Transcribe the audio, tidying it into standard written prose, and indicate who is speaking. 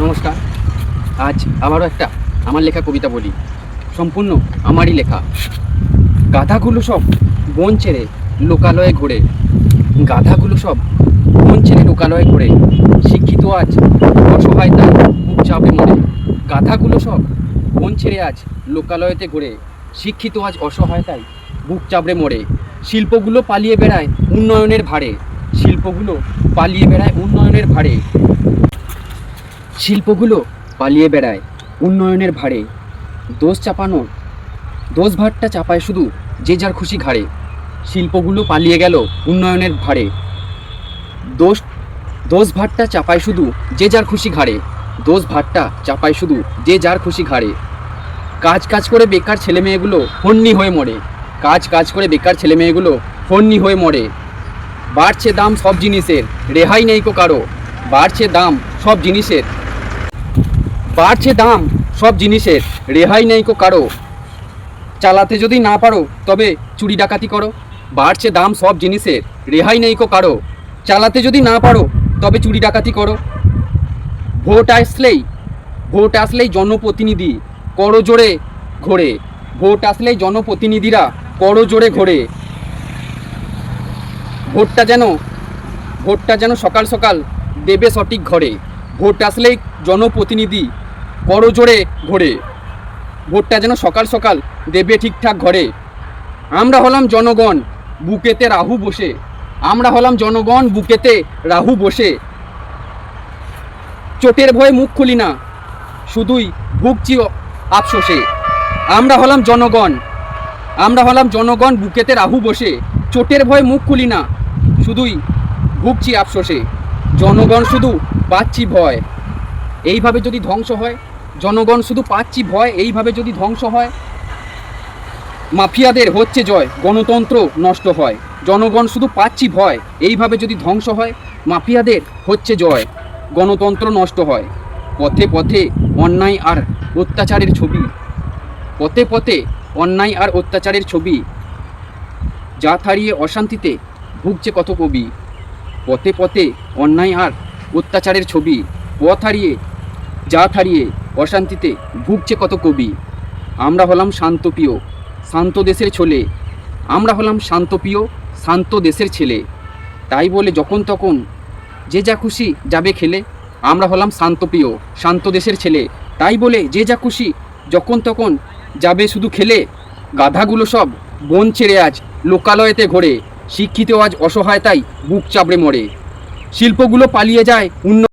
Speaker 1: নমস্কার। আজ আবারও একটা আমার লেখা কবিতা বলি, সম্পূর্ণ আমারই লেখা। গাধাগুলো সব বন ছেড়ে লোকালয়ে ঘোরে, গাধাগুলো সব বন ছেড়ে লোকালয়ে ঘোরে, শিক্ষিত আজ অসহায়তায় বুক চাপড়ে মরে। গাধাগুলো সব বন ছেড়ে আজ লোকালয়েতে ঘোরে, শিক্ষিত আজ অসহায়তায় বুক চাপড়ে মরে। শিল্পগুলো পালিয়ে বেড়ায় উন্নয়নের ভারে, শিল্পগুলো পালিয়ে বেড়ায় উন্নয়নের ভারে, শিল্পগুলো পালিয়ে বেড়ায় উন্নয়নের ভারে। দোষ ভারটা চাপায় শুধু যে যার খুশি ঘাড়ে, শিল্পগুলো পালিয়ে গেল উন্নয়নের ভারে। দোষ ভারটা চাপায় শুধু যে যার খুশি ঘাড়ে, দোষ ভারটা চাপায় শুধু যে যার খুশি ঘাড়ে। কাজ করে বেকার ছেলেমেয়েগুলো ফন্নি হয়ে মরে, কাজ করে বেকার ছেলেমেয়েগুলো ফন্নি হয়ে মরে। বাড়ছে দাম সব জিনিসের, রেহাই নেই কো কারো, বাড়ছে দাম সব জিনিসের, বাড়ছে দাম সব জিনিসের, রেহাই নেই কো কারো। চালাতে যদি না পারো তবে চুরি ডাকাতি করো, বাড়ছে দাম সব জিনিসের, রেহাই নেই কো কারো। চালাতে যদি না পারো তবে চুরি ডাকাতি করো। ভোট আসলেই জনপ্রতিনিধি করো জোরে ঘোরে, ভোট আসলেই জনপ্রতিনিধিরা করো জোরে ঘোরে। ভোটটা যেন সকাল সকাল দেবে সঠিক ঘরে, ভোট আসলেই জনপ্রতিনিধি করো জোরে ঘোরে, ভোটটা যেন সকাল সকাল দেবে ঠিকঠাক ঘরে। আমরা হলাম জনগণ বুকেতে রাহু বসে, আমরা হলাম জনগণ বুকেতে রাহু বসে। চোটের ভয়ে মুখ খুলি না, শুধুই ভুগছি আফসোসে। আমরা হলাম জনগণ বুকেতে রাহু বসে, চোটের ভয়ে মুখ খুলি না, শুধুই ভুগছি আফসোসে। জনগণ শুধু পাচ্ছি ভয়, এইভাবে যদি ধ্বংস হয়, জনগণ শুধু পাচ্ছি ভয়, এইভাবে যদি ধ্বংস হয়। মাফিয়াদের হচ্ছে জয়, গণতন্ত্র নষ্ট হয়, জনগণ শুধু পাচ্ছি ভয়, এইভাবে যদি ধ্বংস হয়। মাফিয়াদের হচ্ছে জয়, গণতন্ত্র নষ্ট হয়। পথে পথে অন্যায় আর অত্যাচারের ছবি, পথে পথে অন্যায় আর অত্যাচারের ছবি, জাত হারিয়ে অশান্তিতে ভুগছে কত কবি। পথে পথে অন্যায় আর অত্যাচারের ছবি, জাত হারিয়ে অশান্তিতে ভুগছে কত কবি। আমরা হলাম শান্তপ্রিয় শান্ত দেশের ছেলে, আমরা হলাম শান্তপ্রিয় শান্ত দেশের ছেলে, তাই বলে যখন তখন যে যা খুশি যাবে খেলে। আমরা হলাম শান্তপ্রিয় শান্ত দেশের ছেলে, তাই বলে যে যা খুশি যখন তখন যাবে শুধু খেলে। গাধাগুলো সব বন ছেড়ে আজ লোকালয়েতে ঘোরে, শিক্ষিত আজ অসহায়তায় বুক চাপড়ে মরে। শিল্পগুলো পালিয়ে যায়